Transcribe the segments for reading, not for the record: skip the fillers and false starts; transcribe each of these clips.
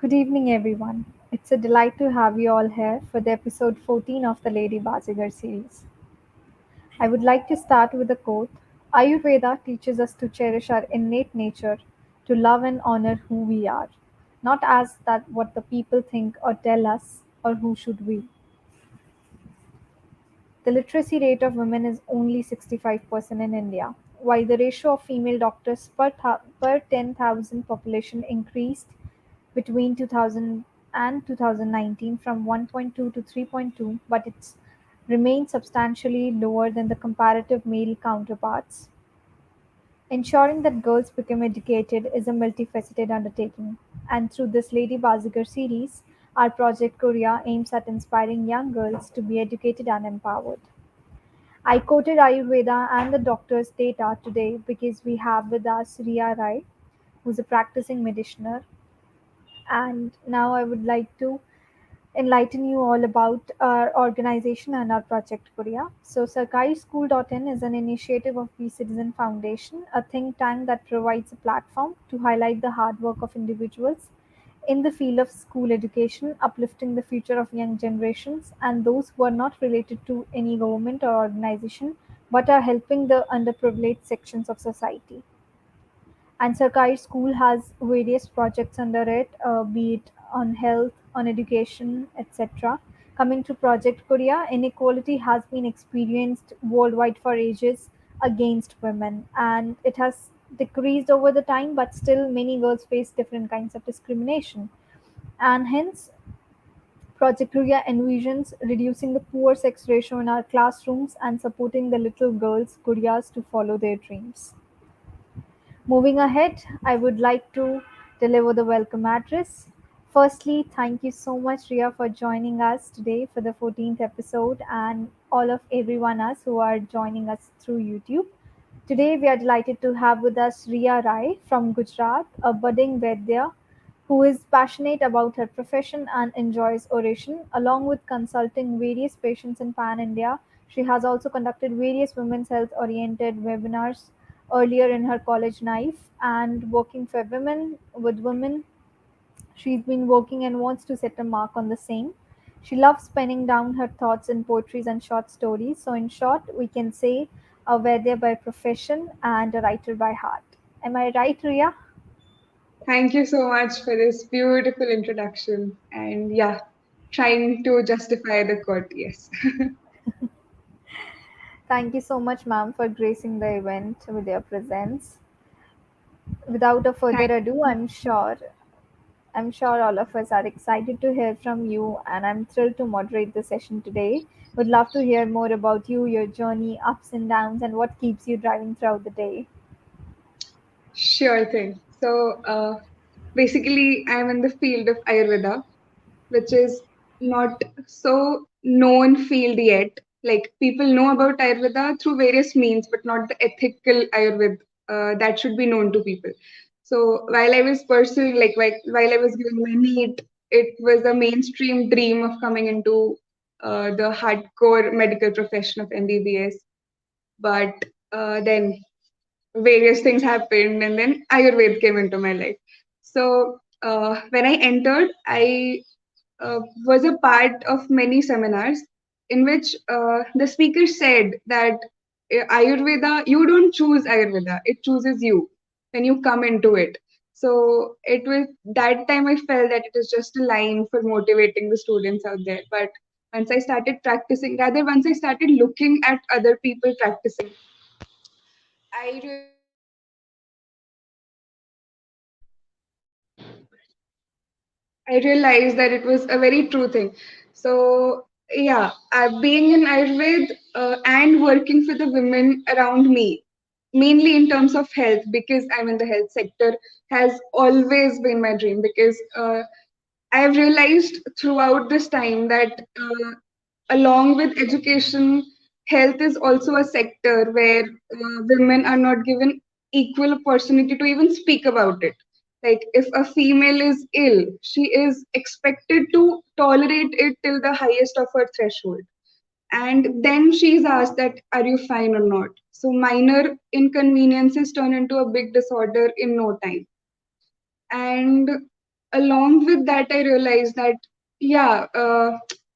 Good evening, everyone. It's a delight to have you all here for the episode 14 of the Lady Baazigar series. I would like to start with a quote. Ayurveda teaches us to cherish our innate nature, to love and honor who we are, not as that what the people think or tell us or who should we. The literacy rate of women is only 65% in India, while the ratio of female doctors per 10,000 population increased between 2000 and 2019 from 1.2 to 3.2, but it's remained substantially lower than the comparative male counterparts. Ensuring that girls become educated is a multifaceted undertaking, and through this Lady Bazigar series, our Project Korea aims at inspiring young girls to be educated and empowered. I quoted Ayurveda and the doctor's data today because we have with us Riya Rai, who's a practicing mediciner. And now I would like to enlighten you all about our organization and our Project Korea. So, SarkariSchool.in is an initiative of the Citizen Foundation, a think tank that provides a platform to highlight the hard work of individuals in the field of school education, uplifting the future of young generations and those who are not related to any government or organization but are helping the underprivileged sections of society. And Sarkari School has various projects under it, be it on health, on education, etc. Coming to Project Korea, inequality has been experienced worldwide for ages against women, and it has decreased over the time, but still many girls face different kinds of discrimination. And hence, Project Korea envisions reducing the poor sex ratio in our classrooms and supporting the little girls, Koreas, to follow their dreams. Moving ahead, I would like to deliver the welcome address. Firstly, thank you so much, Ria, for joining us today for the 14th episode and all of everyone else who are joining us through YouTube. Today, we are delighted to have with us Riya Rai from Gujarat, a budding Vaidya who is passionate about her profession and enjoys oration. Along with consulting various patients in Pan India, she has also conducted various women's health oriented webinars earlier in her college life and working for women with women. She's been working and wants to set a mark on the same. She loves penning down her thoughts in poetries and short stories. So, in short, we can say a Vedya by profession and a writer by heart. Am I right, Ria? Thank you so much for this beautiful introduction. And yeah, trying to justify the quote, yes. Thank you so much, ma'am, for gracing the event with your presence. Without a further Thank ado, I'm sure all of us are excited to hear from you, and I'm thrilled to moderate the session today. Would love to hear more about you, your journey, ups and downs, and what keeps you driving throughout the day. Sure thing. Basically, I'm in the field of Ayurveda, which is not so known field yet. Like people know about Ayurveda through various means, but not the ethical Ayurveda that should be known to people. So while I was pursuing, while I was giving my NEET, it was a mainstream dream of coming into the hardcore medical profession of MBBS. But then various things happened, and then Ayurveda came into my life. So when I entered, I was a part of many seminars in which the speaker said that Ayurveda, you don't choose Ayurveda, it chooses you when you come into it. So it was that time I felt that it is just a line for motivating the students out there. But once I started practicing, rather once I started looking at other people practicing, I realized that I realized that it was a very true thing. So yeah, being in Ayurveda and working for the women around me, mainly in terms of health, because I'm in the health sector, has always been my dream. Because I have realized throughout this time that along with education, health is also a sector where women are not given equal opportunity to even speak about it. Like if a female is ill, she is expected to tolerate it till the highest of her threshold. And then she is asked that, are you fine or not? So minor inconveniences turn into a big disorder in no time. And along with that, I realized that, yeah,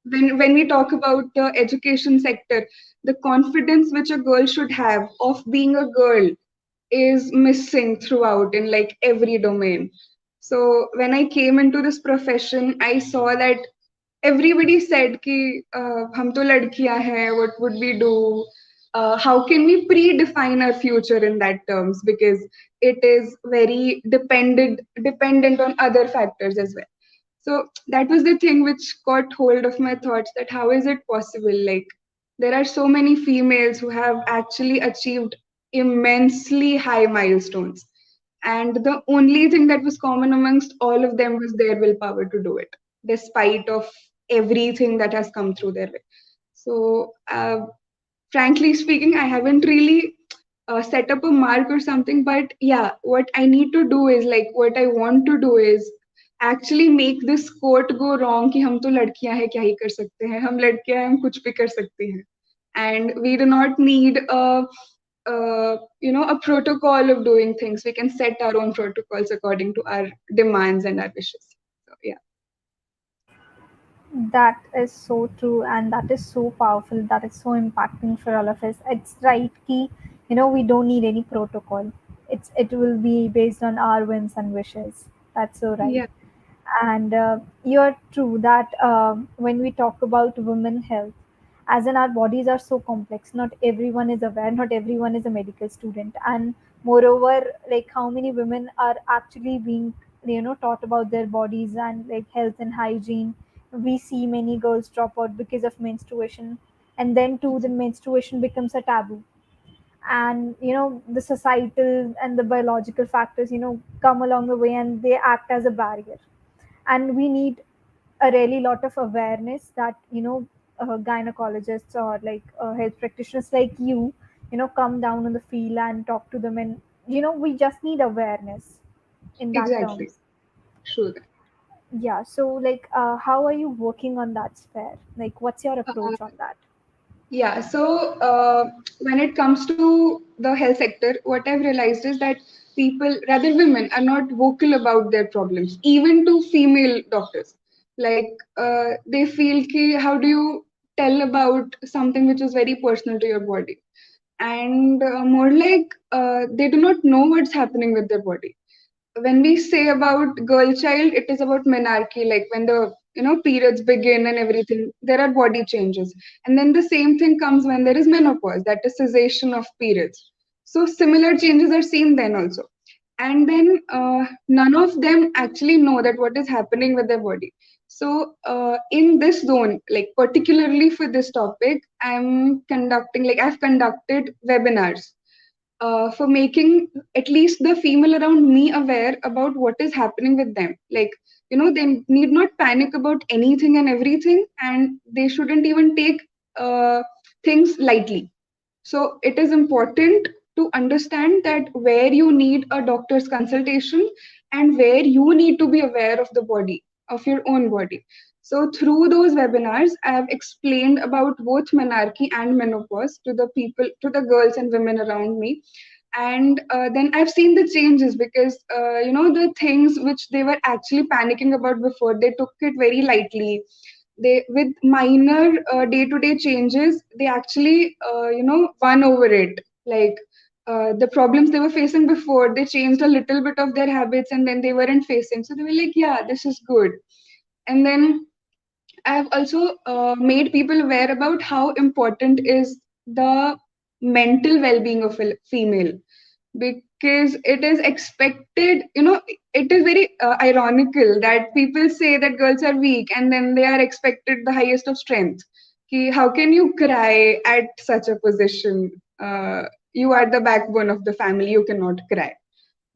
when we talk about the education sector, the confidence which a girl should have of being a girl is missing throughout in like every domain. So when I came into this profession, I saw that everybody said कि हम तो लड़कियां हैं, what would we do, how can we predefine our future in that terms, because it is very dependent on other factors as well. So that was the thing which got hold of my thoughts, that how is it possible, like there are so many females who have actually achieved immensely high milestones, and the only thing that was common amongst all of them was their willpower to do it, despite of everything that has come through their way. So frankly speaking, I haven't really set up a mark or something, but yeah, what I need to do is, like, what I want to do is actually make this quote go wrong कि हम तो लड़कियां हैं, क्या ही कर सकते हैं, हम लड़कियां हैं, हम कुछ भी कर सकती हैं, and we do not need a protocol of doing things. We can set our own protocols according to our demands and our wishes. So yeah. That is so true, and that is so powerful. That is so impacting for all of us. It's right, key. We don't need any protocol. It will be based on our whims and wishes. That's so right. Yeah, And you're true that when we talk about women health, as in our bodies are so complex, not everyone is aware, not everyone is a medical student, and moreover, like how many women are actually being taught about their bodies and like health and hygiene. We see many girls drop out because of menstruation, and then too the menstruation becomes a taboo, and the societal and the biological factors come along the way, and they act as a barrier. And we need a really lot of awareness that gynecologists or like health practitioners like you come down on the field and talk to them, and we just need awareness in that exactly. terms. True. Yeah, so like how are you working on that sphere, like what's your Uh, approach on that? Yeah, so when it comes to the health sector, what I've realized is that people, rather women, are not vocal about their problems, even to female doctors. Like they feel ki, how do you tell about something which is very personal to your body? And more like they do not know what's happening with their body. When we say about girl child, it is about menarche, like when the periods begin and everything, there are body changes. And then the same thing comes when there is menopause, that is cessation of periods. So similar changes are seen then also. And then none of them actually know that what is happening with their body. So in this zone, like particularly for this topic, I've conducted webinars for making at least the female around me aware about what is happening with them. Like, they need not panic about anything and everything, and they shouldn't even take things lightly. So, it is important to understand that where you need a doctor's consultation and where you need to be aware of the body, of your own body. So, through those webinars, I have explained about both menarche and menopause to the people, to the girls and women around me. And then I've seen the changes, because the things which they were actually panicking about before, they took it very lightly. They, with minor day-to-day changes, they actually won over it. Like the problems they were facing before, they changed a little bit of their habits, and then they weren't facing, so they were like, yeah, this is good. And then I've also made people aware about how important is the mental well-being of a female, because it is expected, it is very ironical that people say that girls are weak and then they are expected the highest of strength. Ki, how can you cry at such a position? You are the backbone of the family, you cannot cry.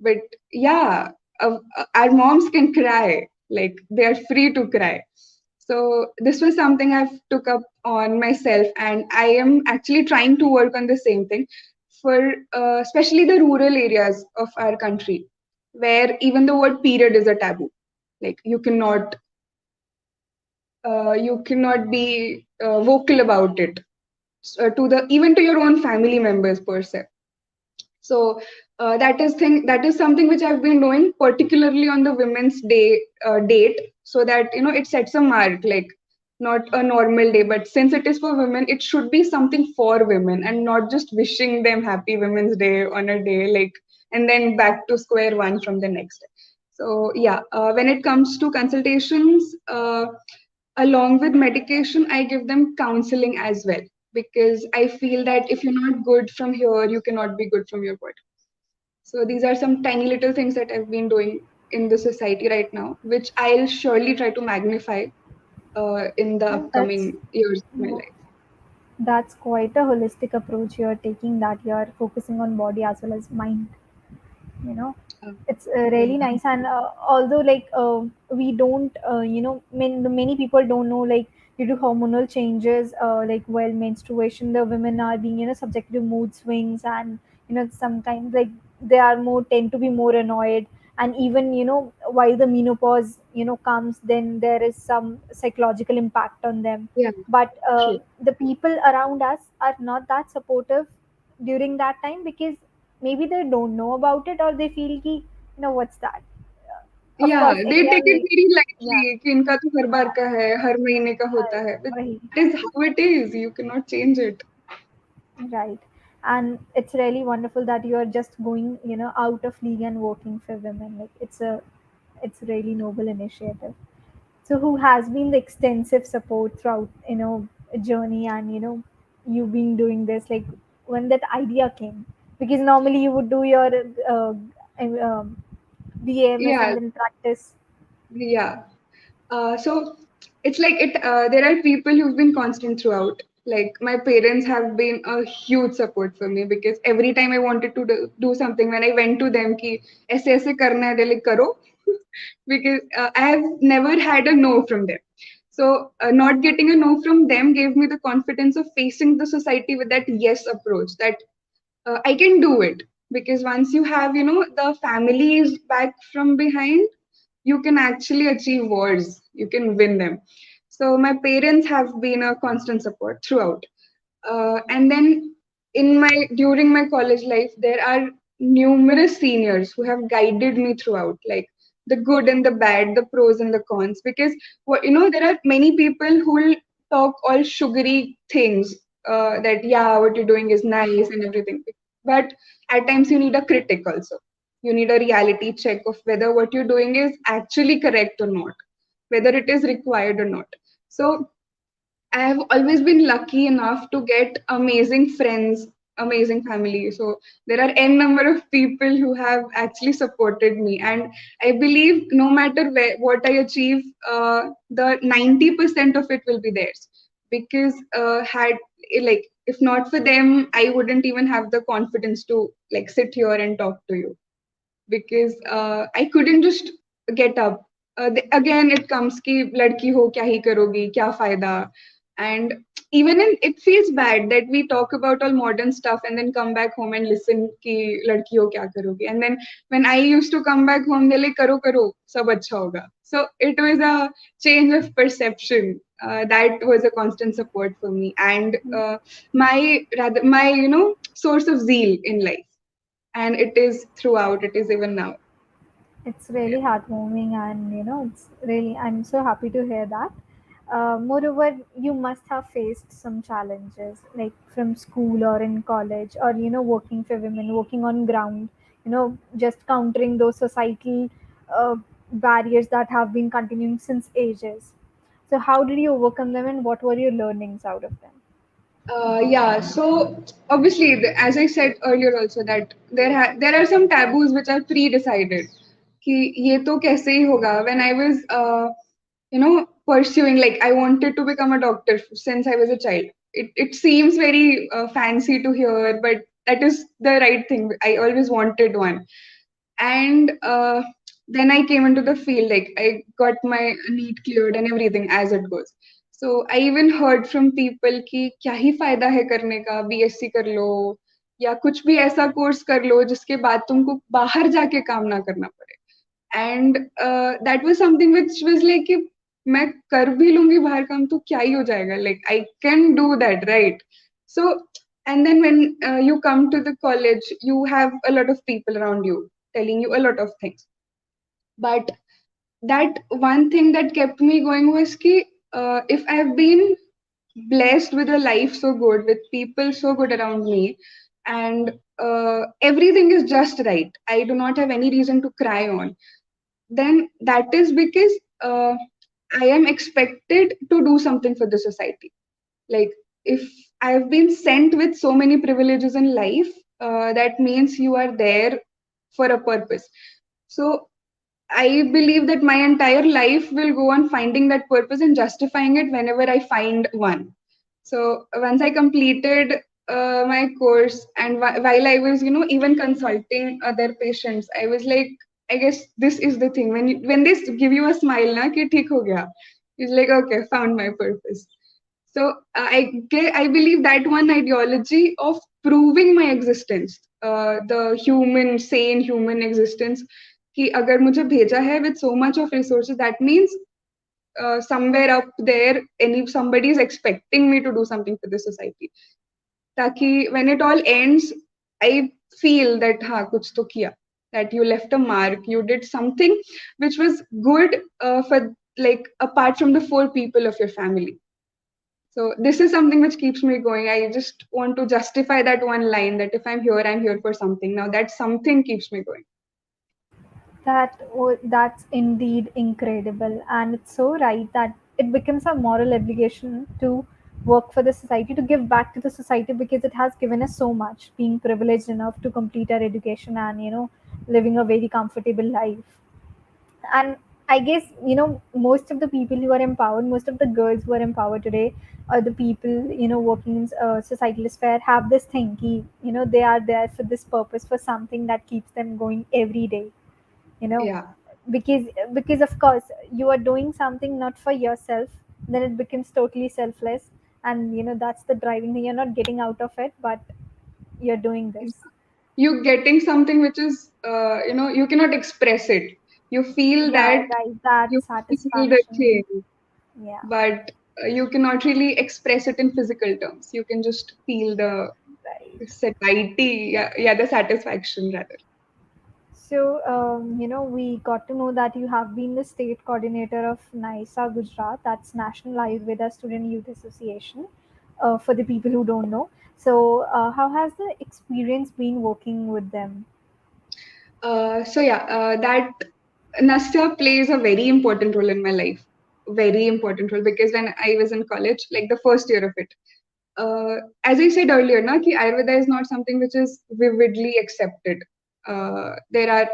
But yeah, our moms can cry, like they are free to cry. So this was something I've took up on myself, and I am actually trying to work on the same thing for especially the rural areas of our country, where even the word period is a taboo. Like you cannot be vocal about it to the even to your own family members per se. So that is something which I've been doing particularly on the women's day date, so that it sets a mark, like not a normal day, but since it is for women, it should be something for women and not just wishing them happy Women's Day on a day, like, and then back to square one from the next day. So yeah, when it comes to consultations, along with medication, I give them counseling as well, because I feel that if you're not good from here, you cannot be good from your body. So these are some tiny little things that I've been doing in the society right now, which I'll surely try to magnify in the And that's upcoming years of my yeah, life. that's quite a holistic approach you're taking, that you're focusing on body as well as mind. you know Uh, it's yeah, really nice. And although like we don't many people don't know, like due to hormonal changes, like while menstruation, the women are being subjected to mood swings, and sometimes like they are more tend to be more annoyed. And even while the menopause comes, then there is some psychological impact on them. yeah, But true. the people around us are not that supportive during that time, because maybe they don't know about it, or they feel ki, what's that. Of Yeah, course they India take it में. very Yeah, lightly कि इनका तो हर बार yeah, का है, हर महीने का होता है. But वही. that is how it is. You cannot change it. Right. And it's really wonderful that you are just going out of league and working for women. Like it's really noble initiative. So who has been the extensive support throughout journey, and you've been doing this, like when that idea came? Because normally you would do your um, BAMS Yeah, and then practice. yeah. So it's like it. There are people who've been constant throughout. Like my parents have been a huge support for me, because every time I wanted to do something, when I went to them, ki aise aise karna hai, they're like karo, because I have never had a no from them. So not getting a no from them gave me the confidence of facing the society with that yes approach. That I can do it, because once you have the family is back from behind, you can actually achieve wars. You can win them. So my parents have been a constant support throughout. And then in my during my college life, there are numerous seniors who have guided me throughout, like the good and the bad, the pros and the cons. Because there are many people who will talk all sugary things, that yeah, what you're doing is nice and everything. But at times you need a critic also. You need a reality check of whether what you're doing is actually correct or not, whether it is required or not. So I have always been lucky enough to get amazing friends, amazing family. So there are n number of people who have actually supported me, and I believe no matter what I achieve, the 90% of it will be theirs. Because had like if not for them, I wouldn't even have the confidence to like sit here and talk to you, because I couldn't just get up. Again, it comes ki ladki ho kya hi karogi, kya fayda, and even in it feels bad that we talk about all modern stuff and then come back home and listen ki ladki ho kya karogi, and then when I used to come back home, they're like karo sab acha hoga. So it was a change of perception. That was a constant support for me, and my source of zeal in life, and it is throughout, it is even now. It's really heartwarming, and it's really, I'm so happy to hear that. Moreover, you must have faced some challenges, like from school or in college, or working for women, working on ground, just countering those societal uh, barriers that have been continuing since ages. So how did you overcome them, and what were your learnings out of them? Yeah, so obviously, as I said earlier, also that there are some taboos which are pre-decided. कि ये तो कैसे ही होगा. When I was, pursuing, like I wanted to become a doctor since I was a child. It seems very fancy to hear, but that is the right thing. I always wanted one, and then I came into the field, like I got my NEET cleared and everything as it goes. So I even heard from people कि क्या ही फायदा है करने का, BSc कर लो या कुछ भी ऐसा कोर्स कर लो जिसके बाद तुमको बाहर जाके काम ना करना पड़े. And that was something which was like कि मैं कर भी लूंगी बाहर काम तो क्या ही हो जाएगा, like I can do that, right? So And then when you come to the college, you have a lot of people around you telling you a lot of things. But that one thing that kept me going was ki, if I've been blessed with a life so good, with people so good around me, and everything is just right, I do not have any reason to cry on, then that is because I am expected to do something for the society. Like, if I've been sent with so many privileges in life, that means you are there for a purpose. So I believe that my entire life will go on finding that purpose and justifying it whenever I find one. So once I completed my course, and while I was, even consulting other patients, I was like, I guess this is the thing. When they give you a smile, na ki theek ho gaya, it's like, okay, found my purpose. So I believe that one ideology of proving my existence, the human, sane human existence, कि अगर मुझे भेजा है with so much of resources, that means somewhere up there, somebody is expecting me to do something for the society. ताकि when it all ends, I feel that हाँ कुछ तो किया, that you left a mark, you did something which was good for, like, apart from the four people of your family. So this is something which keeps me going. I just want to justify that one line, that if I'm here for something. Now that something keeps me going. That's indeed incredible, and it's so right that it becomes a moral obligation to work for the society, to give back to the society, because it has given us so much, being privileged enough to complete our education and living a very comfortable life. And I guess most of the people who are empowered, most of the girls who are empowered today, or the people working in societal sphere, have this thing they are there for this purpose, for something that keeps them going every day, you know Yeah. because of course you are doing something not for yourself, then it becomes totally selfless. And that's the driving thing. You're not getting out of it, but you're doing this. You getting something which is, you cannot express it. You feel Yeah, that, right, that you feel the satisfaction. thing, Yeah, but you cannot really express it in physical terms. You can just feel the right. satiety, yeah, the satisfaction rather. So, we got to know that you have been the state coordinator of NISA Gujarat, that's National Ayurveda Student Youth Association, for the people who don't know. So, how has the experience been working with them? That Nastya plays a very important role in my life. Very important role, because when I was in college, like the first year of it, as I said earlier, na, ki Ayurveda is not something which is vividly accepted. There are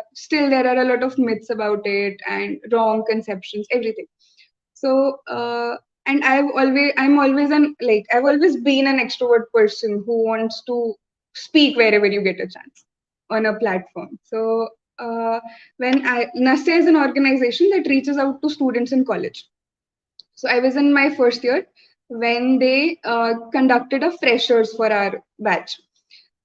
a lot of myths about it and wrong conceptions, everything. So and I'm always I've always been an extrovert person who wants to speak wherever you get a chance on a platform. So when Nastya is an organization that reaches out to students in college. So I was in my first year when they conducted a freshers for our batch.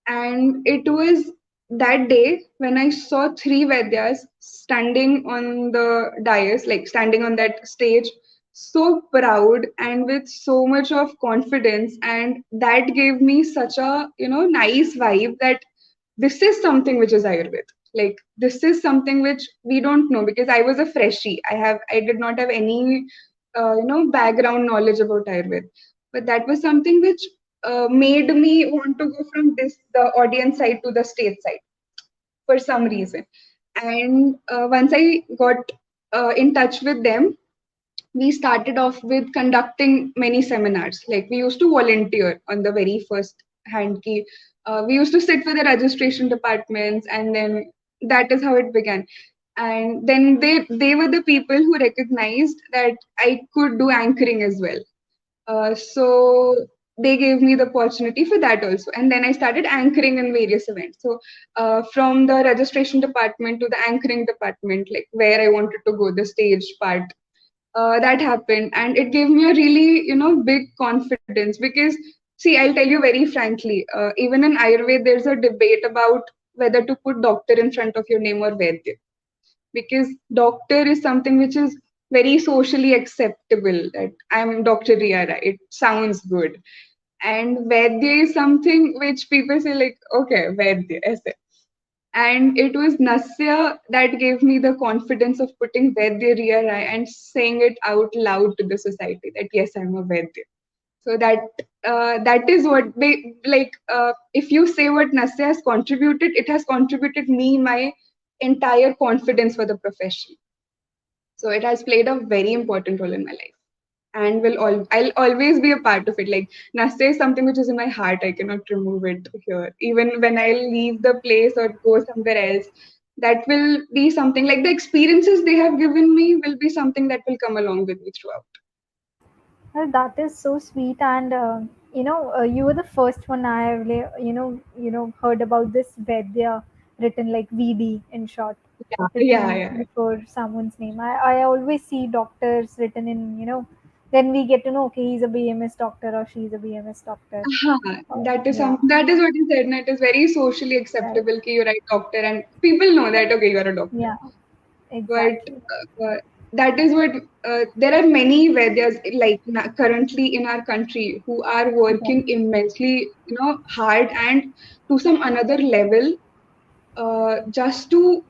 And it was that day when I saw three Vaidyas standing on the dais, like standing on that stage, so proud and with so much of confidence. And that gave me such a, nice vibe that this is something which is Ayurveda. Like, this is something which we don't know, because I was a freshie. I did not have any background knowledge about Ayurveda. But that was something which made me want to go from the audience side to the stage side for some reason. And once I got in touch with them, we started off with conducting many seminars. Like, we used to volunteer on the very first hand key. We used to sit with the registration departments, and then that is how it began. And then they were the people who recognized that I could do anchoring as well. So they gave me the opportunity for that also. And then I started anchoring in various events. So from the registration department to the anchoring department, like where I wanted to go, the stage part, that happened. And it gave me a really, big confidence, because see, I'll tell you very frankly, even in Ayurveda, there's a debate about whether to put doctor in front of your name or Vaidya, because doctor is something which is very socially acceptable, that I'm Dr. Riya Rai. It sounds good. And Vaidya is something which people say like, okay, Vaidya, aise. And it was Nasya that gave me the confidence of putting Ved Riya Rai and saying it out loud to the society that yes, I'm a Vaidya. So that is what they like. If you say what Nasya has contributed, it has contributed me my entire confidence for the profession. So it has played a very important role in my life and I'll always be a part of it. Like Nastya is something which is in my heart. I cannot remove it here. Even when I leave the place or go somewhere else, that will be something like the experiences they have given me will be something that will come along with me throughout. Well, that is so sweet, and you were the first one I have, heard about this Vedya written like VD in short, Yeah, yeah, written yeah. before someone's name. I always see doctors written in, then we get to know, okay, he's a BMS doctor or she's a BMS doctor. That is Yeah, that is what you said. And it is very socially right. acceptable that you're a doctor and people know that okay, you're a doctor. Yeah, But exactly. that is what there are many Vedyas like currently in our country who are Right. working immensely, hard and to some another level, just to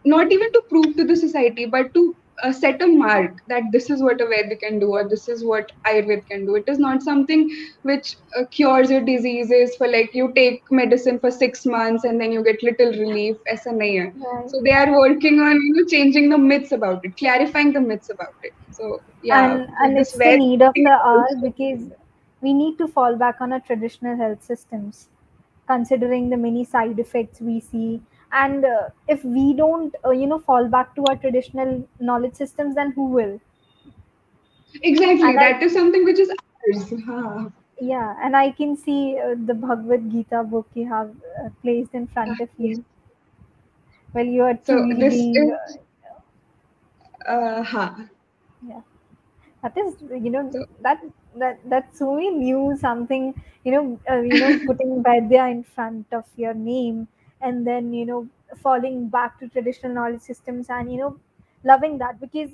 not even to prove to the society, but to set a mark that this is what a Veda can do or this is what Ayurveda can do. It is not something which cures your diseases for like you take medicine for 6 months and then you get little relief. ऐसा नहीं है. Right. So they are working on changing the myths about it, clarifying the myths about it. So yeah, And this it's the Veda need of thing the is hour also because we need to fall back on our traditional health systems considering the many side effects we see, and if we don't fall back to our traditional knowledge systems, then who will? exactly And I that is something which is ours. Huh. Yeah, and I can see the Bhagavad Gita book you have placed in front of Yes. you. Well, you are So truly this being is huh. yeah. That is, So that's so new something, putting Vaidya in front of your name, and then falling back to traditional knowledge systems, and loving that because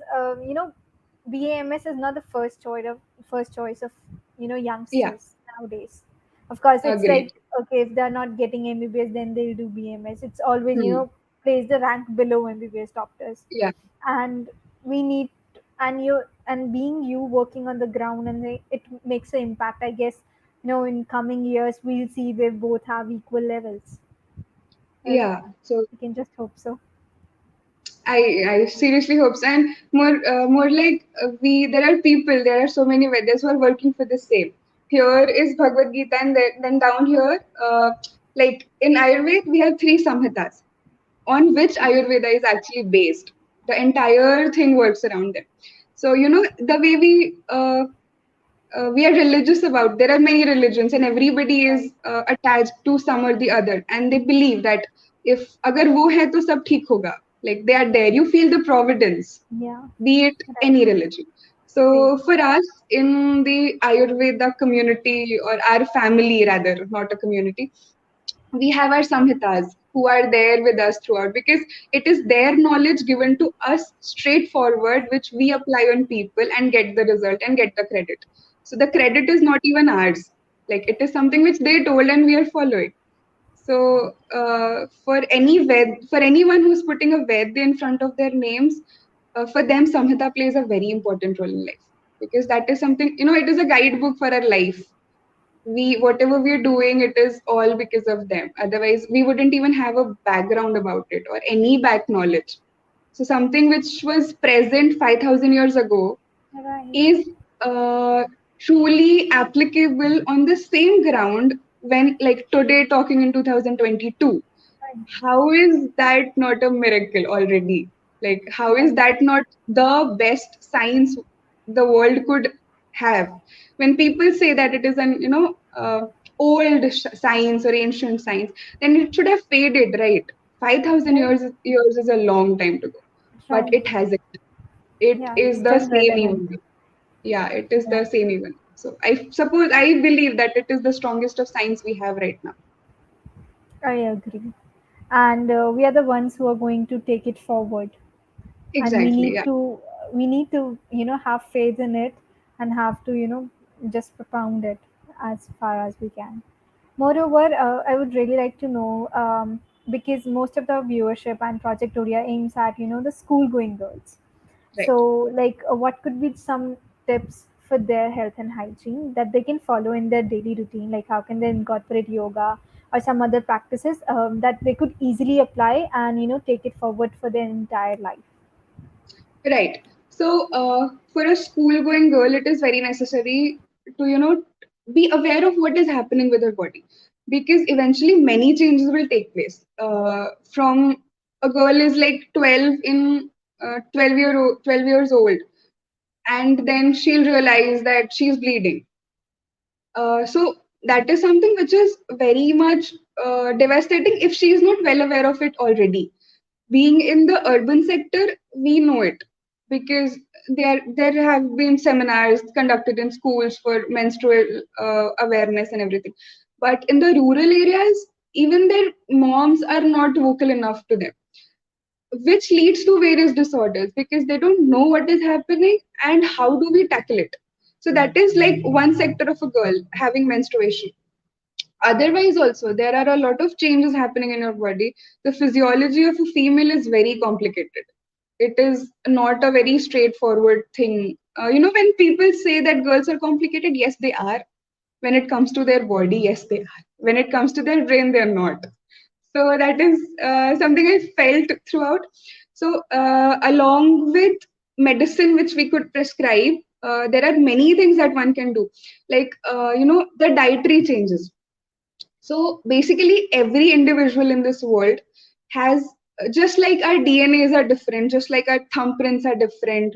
BAMS is not the first choice of yeah, youngsters nowadays. Of course, it's agreed. like, okay, if they're not getting MBBS, then they'll do BMS. It's always Hmm. placed the rank below MBBS doctors, Yeah, and we need and being you working on the ground, and it makes an impact, I guess. In coming years we'll see they both have equal levels. Well, yeah. So we can just hope so. I seriously hope so. And more like we there are people, there are so many Vedas who are working for the same. Here is Bhagavad Gita, and then down here, like in Ayurveda, we have three samhitas on which Ayurveda is actually based. The entire thing works around them. So the way we are religious about there are many religions and everybody is Right. attached to some or the other and they believe that if agar wo hai to sab theek hoga, like they are there, you feel the providence, Yeah. be it Right. any religion. So Same. for us in the Ayurveda community or our family rather, not a community, we have our samhitas who are there with us throughout because it is their knowledge given to us straightforward which we apply on people and get the result and get the credit. So the credit is not even ours, like it is something which they told and we are following. So for anyone who's putting a ved in front of their names, for them samhita plays a very important role in life because that is something, it is a guidebook for our life. We whatever we're doing, it is all because of them, otherwise we wouldn't even have a background about it or any back knowledge. So something which was present 5000 years ago Right. is uh, truly applicable on the same ground when like today talking in 2022. Right. How is that not a miracle already? Like, how is Right. that not the best science the world could have? When people say that it is an, old science or ancient science, then it should have faded, right? 5,000 Right. years is a long time to go, but Right. it hasn't. It Yeah, it's is the still same relevant. even. Yeah, it is Yeah, the same even. So I believe that it is the strongest of science we have right now. I agree. And we are the ones who are going to take it forward, and we Exactly. need Yeah. to we need to have faith in it, and have to just propound it. as far as we can. Moreover, I would really like to know, because most of the viewership and Project Odia aims at, the school-going girls. So, Right. like, what could be some tips for their health and hygiene that they can follow in their daily routine? Like, how can they incorporate yoga or some other practices that they could easily apply and, take it forward for their entire life? Right. So, for a school-going girl, it is very necessary to, be aware of what is happening with her body, because eventually many changes will take place. From a girl is like 12 years old, and then she'll realize that she's bleeding. So that is something which is very much devastating if she is not well aware of it already. Being in the urban sector, we know it because there have been seminars conducted in schools for menstrual awareness and everything. But in the rural areas, even their moms are not vocal enough to them, which leads to various disorders because they don't know what is happening and how do we tackle it. So that is like one sector of a girl having menstruation. Otherwise also there are a lot of changes happening in your body. The physiology of a female is very complicated. It is not a very straightforward thing. When people say that girls are complicated, yes they are. When it comes to their body, yes they are. When it comes to their brain, they're not. So that is something I felt throughout. So along with medicine which we could prescribe, there are many things that one can do, like the dietary changes. So basically, every individual in this world has, just like our DNAs are different, just like our thumbprints are different,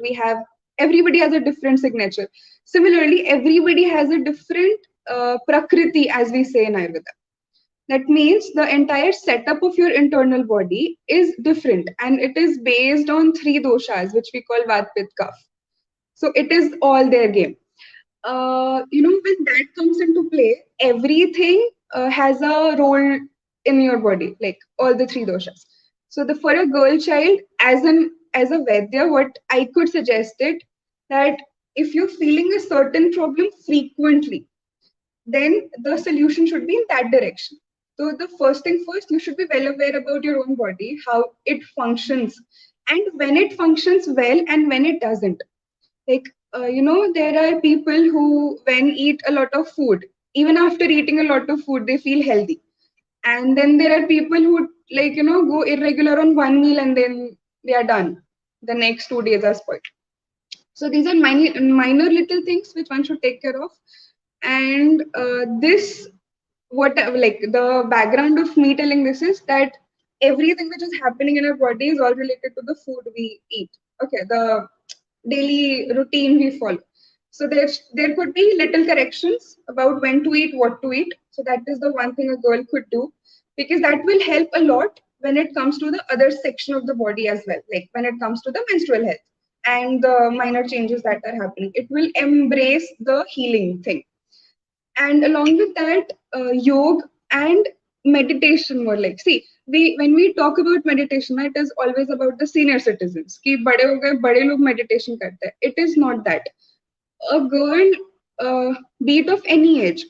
everybody has a different signature. Similarly, everybody has a different prakriti, as we say in Ayurveda. That means the entire setup of your internal body is different and it is based on three doshas, which we call Vat, Pitta, Kapha. So it is all their game. When that comes into play, everything has a role in your body, like all the three doshas. So the for a girl child, as a Vaidya, what I could suggest it that if you're feeling a certain problem frequently, then the solution should be in that direction. So the first thing first, you should be well aware about your own body, how it functions, and when it functions well and when it doesn't. Like there are people who when eat a lot of food, even after eating a lot of food, they feel healthy. And then there are people who go irregular on one meal and then they are done. The next 2 days are spoiled. So these are minor little things which one should take care of. And this what like the background of me telling this is that everything which is happening in our body is all related to the food we eat. Okay, the daily routine we follow. So there could be little corrections about when to eat, what to eat. So that is the one thing a girl could do, because that will help a lot when it comes to the other section of the body as well, like when it comes to the menstrual health and the minor changes that are happening. It will embrace the healing thing. And along with that, yoga and meditation, more like, see, we when we talk about meditation, it is always about the senior citizens कि बड़े हो गए बड़े लोग meditation करते हैं. It is not that. A girl, be it of any age,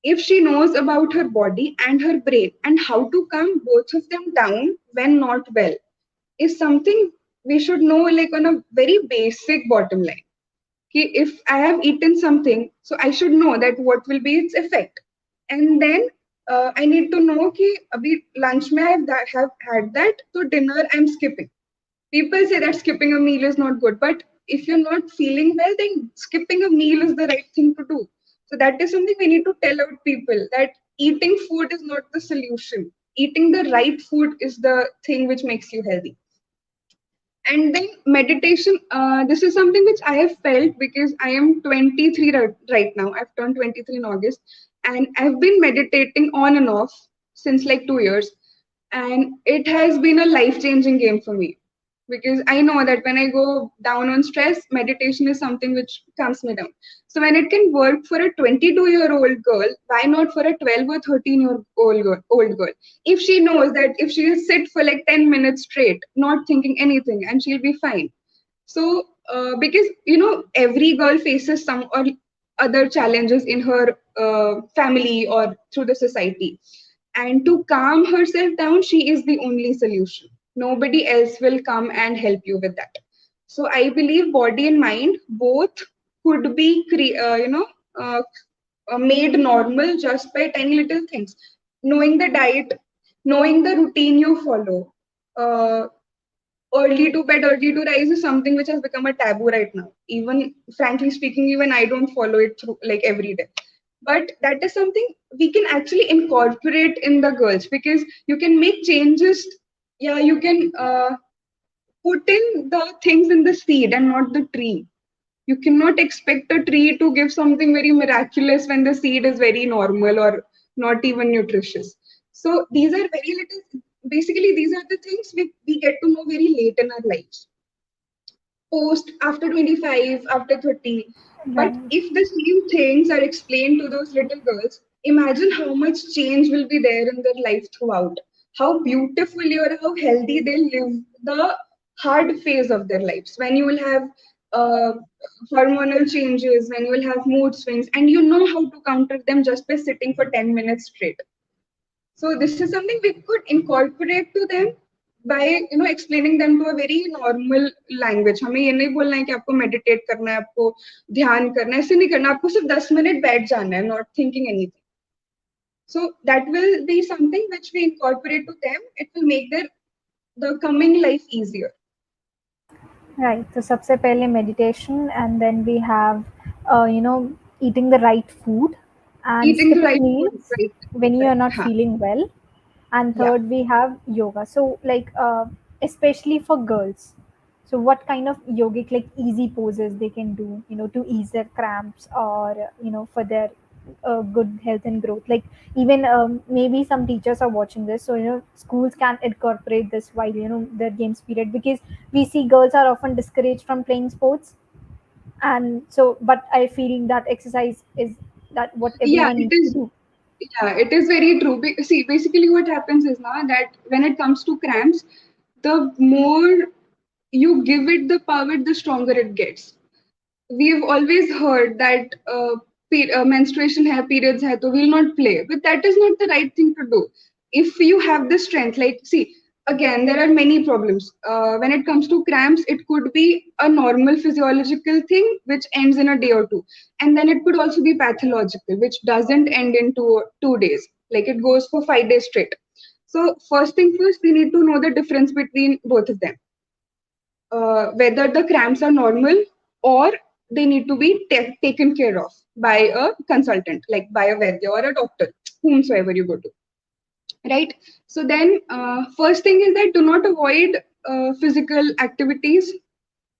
if she knows about her body and her brain and how to calm both of them down when not well, is something we should know, like on a very basic bottom line. If I have eaten something, so I should know that what will be its effect. And then I need to know कि अभी lunch में have had that, so dinner I'm skipping. People say that skipping a meal is not good, but if you're not feeling well, then skipping a meal is the right thing to do. So that is something we need to tell out people, that eating food is not the solution. Eating the right food is the thing which makes you healthy. And then meditation, this is something which I have felt because I am 23 right now. I've turned 23 in August, and I've been meditating on and off since like 2 years. And it has been a life changing game for me, because I know that when I go down on stress, meditation is something which calms me down. So when it can work for a 22-year-old girl, why not for a 12 or 13-year-old girl? If she knows that if she will sit for like 10 minutes straight, not thinking anything, and she'll be fine. So because every girl faces some, or other challenges in her family or through the society. And to calm herself down, she is the only solution. Nobody else will come and help you with that. So I believe body and mind both could be, uh, made normal just by tiny little things. Knowing the diet, knowing the routine you follow. Early to bed, early to rise is something which has become a taboo right now. Even frankly speaking, even I don't follow it through like every day. But that is something we can actually incorporate in the girls, because you can make changes. Yeah, you can put in the things in the seed and not the tree. You cannot expect a tree to give something very miraculous when the seed is very normal or not even nutritious. So these are very little, basically, these are the things we get to know very late in our lives, post after 25, after 30. But Right. if the same things are explained to those little girls, imagine how much change will be there in their life throughout. How beautifully or how healthy they'll live the hard phase of their lives. When you will have uh, hormonal changes, when you will have mood swings, and you know how to counter them just by sitting for 10 minutes straight. So this is something we could incorporate to them by explaining them to a very normal language. हमें ये नहीं बोलना है कि आपको meditate करना है, आपको ध्यान करना है, ऐसे नहीं करना, आपको सिर्फ 10 मिनट बैठ जाना है, not thinking anything. So that will be something which we incorporate to them. It will make their the coming life easier. Right. So सबसे पहले meditation, and then we have, eating the right food and Eating the skipping right food, meals right? when you are Right. not Huh. feeling well. And Yeah. third, we have yoga. So like, especially for girls. So what kind of yogic, like easy poses they can do, to ease their cramps, or for their good health and growth. Like, even maybe some teachers are watching this, so schools can incorporate this while their games period, because we see girls are often discouraged from playing sports. And so, but I feel that exercise is that what Yeah, everyone it needs to is. do. Yeah, it is very true. See, basically, what happens is now that when it comes to cramps, the more you give it the power, the stronger it gets. We've always heard that menstruation hai, periods hai, so we'll not play. But that is not the right thing to do. If you have the strength, like, see, again, there are many problems. When it comes to cramps, it could be a normal physiological thing which ends in a day or two. And then it could also be pathological, which doesn't end in 2 days. Like it goes for 5 days straight. So, first thing first, we need to know the difference between both of them, whether the cramps are normal or they need to be taken care of by a consultant, like by a Vaidya or a doctor, whomsoever you go to. Right? So then, first thing is that do not avoid physical activities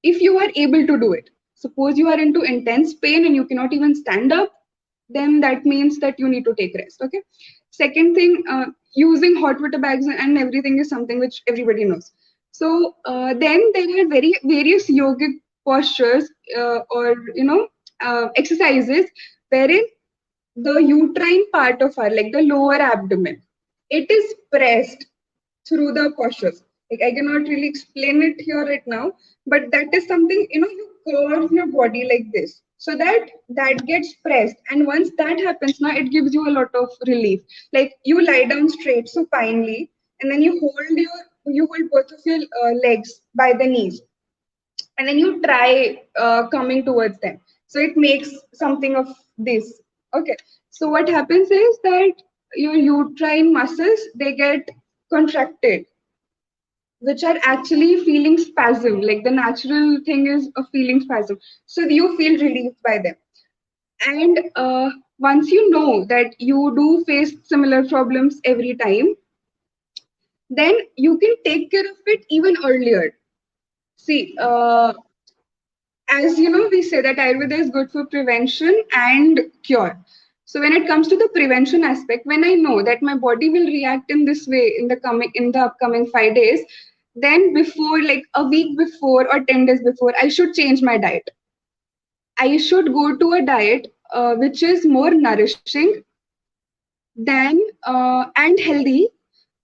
if you are able to do it. Suppose you are into intense pain and you cannot even stand up, then that means that you need to take rest. Okay. Second thing, using hot water bags and everything is something which everybody knows. So then there are very various yogic postures, or exercises wherein the uterine part of our, like the lower abdomen, it is pressed through the postures. Like I cannot really explain it here right now, but that is something, you curve your body like this so that that gets pressed. And once that happens, now it gives you a lot of relief. Like you lie down straight supinely, and then you hold both of your legs by the knees, and then you try coming towards them. So it makes something of this. Okay. So what happens is that your uterine muscles, they get contracted, which are actually feeling spasm. Like the natural thing is a feeling spasm. So you feel relieved by them. And once you know that you do face similar problems every time, then you can take care of it even earlier. See, as you know, we say that Ayurveda is good for prevention and cure. So when it comes to the prevention aspect, when I know that my body will react in this way in the upcoming 5 days, then before, like a week before or 10 days before, I should change my diet. I should go to a diet which is more nourishing than and healthy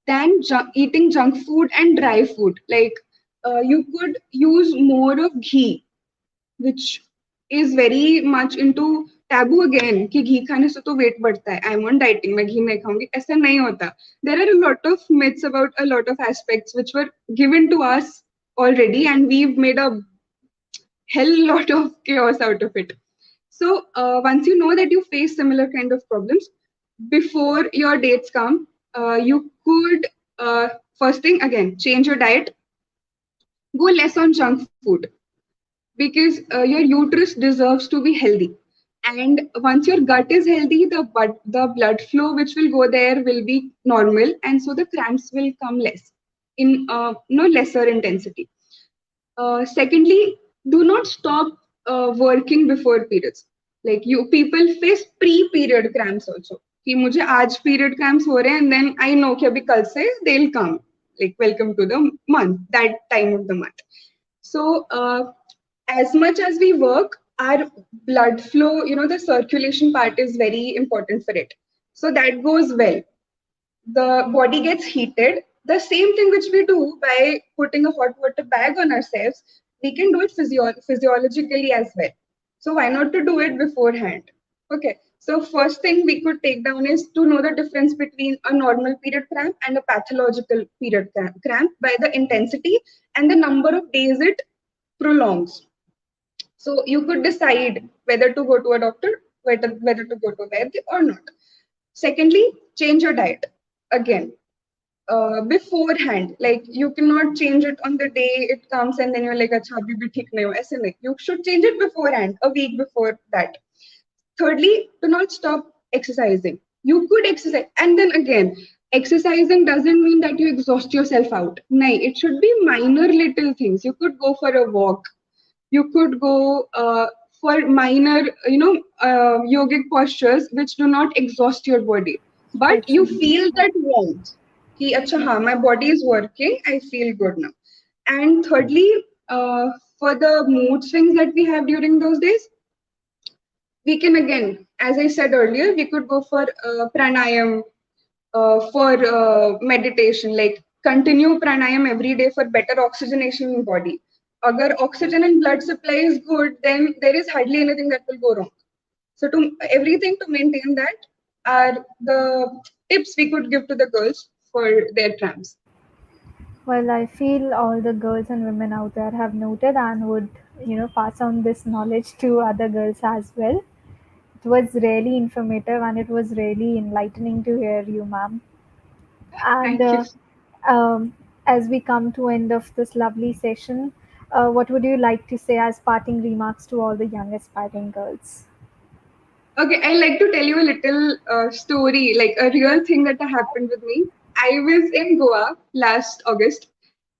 than eating junk food and dry food. Like you could use more of ghee, which is very much into taboo again कि घी खाने से तो wait बढ़ता है, I am on dieting, मैं घी नहीं खाऊंगी, ऐसा नहीं होता. There are a lot of myths about a lot of aspects which were given to us already, and we've made a hell lot of chaos out of it. So once you know that you face similar kind of problems, before your dates come, you could first thing again change your diet, go less on junk food because your uterus deserves to be healthy. And once your gut is healthy, the blood flow which will go there will be normal, and so the cramps will come less in no lesser intensity. Secondly, do not stop working before periods. Like you people face pre-period cramps also. कि मुझे आज period cramps हो रहे हैं and then I know कि अभी कल से they'll come. Like welcome to the month, that time of the month. So as much as we work, our blood flow, the circulation part is very important for it. So that goes well. The body gets heated. The same thing which we do by putting a hot water bag on ourselves, we can do it physiologically as well. So why not to do it beforehand? Okay. So first thing we could take down is to know the difference between a normal period cramp and a pathological period cramp by the intensity and the number of days it prolongs. So you could decide whether to go to a doctor, whether to go to a Vaidya or not. Secondly, change your diet. Again, beforehand. Like you cannot change it on the day it comes and then you're like, "Acha, abhi bhi theek nahi ho." ऐसे नहीं. You should change it beforehand, a week before that. Thirdly, do not stop exercising. You could exercise, and then again, exercising doesn't mean that you exhaust yourself out. No, it should be minor little things. You could go for a walk. You could go for minor, yogic postures which do not exhaust your body, but you feel Exercise. that warmth. Ki, acha, haan, my body is working. I feel good now. And thirdly, for the mood swings that we have during those days, we can again, as I said earlier, we could go for pranayam, for meditation, like continue pranayam every day for better oxygenation in body. Agar oxygen and blood supply is good, then there is hardly anything that will go wrong. So to everything to maintain that are the tips we could give to the girls for their cramps. Well, I feel all the girls and women out there have noted and would, pass on this knowledge to other girls as well. It was really informative and it was really enlightening to hear you, ma'am. And Thank you. as we come to end of this lovely session, what would you like to say as parting remarks to all the young aspiring girls? Okay, I like to tell you a little story, like a real thing that happened with me. I was in Goa last August,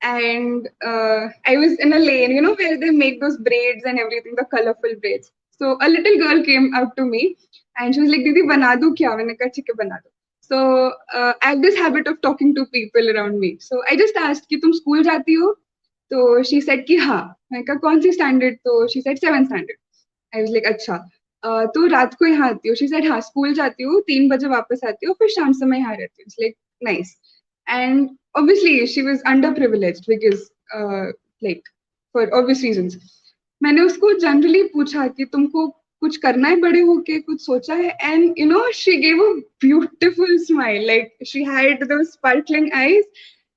and I was in a lane, where they make those braids and everything, the colorful braids. So a little girl came out to me, and she was like, "Didi, bana do kya?" मैंने कहा, "ठीक है, बना दो." So I have this habit of talking to people around me. So I just asked कि तुम school जाती हो? तो she said कि हाँ. मैंने कहा कौन सी स्टैंडर्ड? तो she said seventh standard. I was like अच्छा. तो रात को यहाँ आती हो? She said हाँ, स्कूल जाती हूँ, 3 बजे वापस आती हूँ, फिर शाम समय यहाँ रहती हूँ. It's like nice. And obviously she was underprivileged because like for obvious reasons. मैंने उसको जनरली पूछा कि तुमको कुछ करना है बड़े होके, कुछ सोचा है? And she gave a beautiful smile, like she had those sparkling eyes,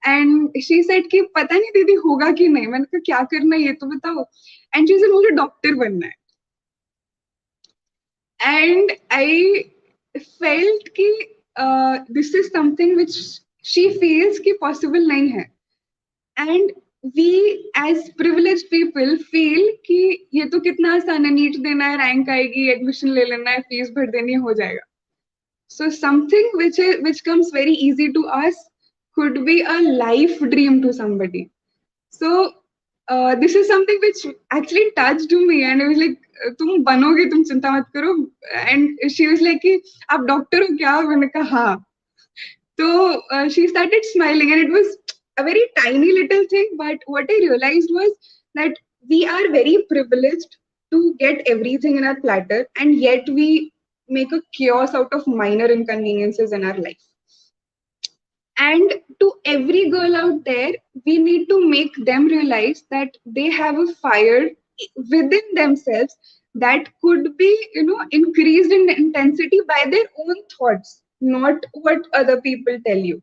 and she said कि पता नहीं दीदी होगा कि नहीं. मैंने कहा क्या करना है ये तो बताओ. And she said मुझे डॉक्टर बनना है. And I felt कि this is something which she feels कि possible नहीं है. And we as privileged people feel कि ये तो कितना आसान है, नीट देना है, रैंक आएगी, एडमिशन ले लेना है, फीस भर देनी है, हो जाएगा. So something which comes very easy to us could be a life dream to somebody. So this is something which actually touched me, and I was like, तुम बनोगे, तुम चिंता मत करो. And she was like कि आप doctor हो क्या? मैंने कहा हाँ. So she started smiling, and it was a very tiny little thing. But what I realized was that we are very privileged to get everything in our platter, and yet we make a chaos out of minor inconveniences in our life. And to every girl out there, we need to make them realize that they have a fire within themselves that could be, increased in intensity by their own thoughts, not what other people tell you.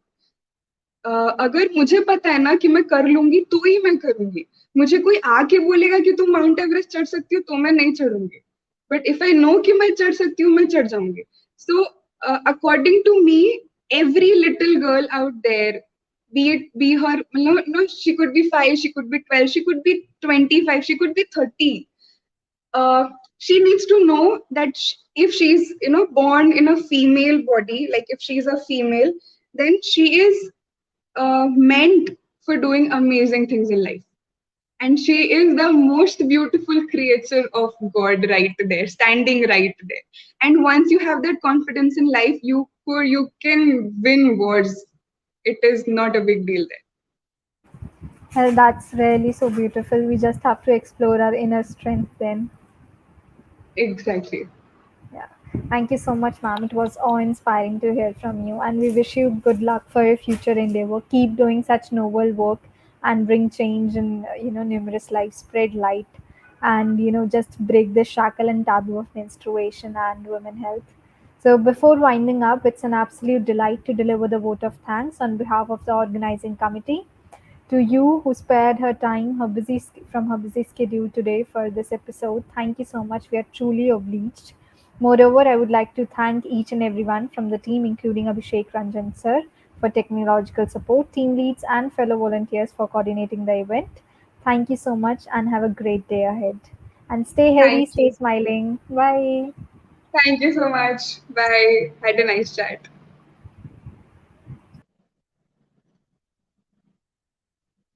अगर मुझे पता है ना कि मैं कर लूंगी तो ही मैं करूंगी. मुझे कोई आके बोलेगा कि तुम माउंट एवरेस्ट चढ़ सकती हो तो मैं नहीं चढ़ूंगी. बट इफ आई नो कि मैं चढ़ सकती हूँ, मैं चढ़ जाऊंगी. So according to me, every little girl out there, be her, no, she could be 5, she could be 12, she could be 25, she could be 30. She needs to know that if she's, born in a female body, like if she's a female, then she is meant for doing amazing things in life. And she is the most beautiful creature of God right there, standing right there. And once you have that confidence in life, you can win wars. It is not a big deal there. Well, that's really so beautiful. We just have to explore our inner strength then. Exactly. Yeah. Thank you so much, ma'am. It was awe-inspiring to hear from you, and we wish you good luck for your future endeavor. Keep doing such noble work and bring change in numerous lives. Spread light, and just break the shackle and taboo of menstruation and women health. So before winding up, it's an absolute delight to deliver the vote of thanks on behalf of the organizing committee. To you who spared her time, from her busy schedule today for this episode, thank you so much. We are truly obliged. Moreover, I would like to thank each and everyone from the team, including Abhishek Ranjan sir, for technological support, team leads, and fellow volunteers for coordinating the event. Thank you so much and have a great day ahead. And stay healthy, Thank stay you. smiling. Bye. Thank you so much. Bye. Had a nice chat.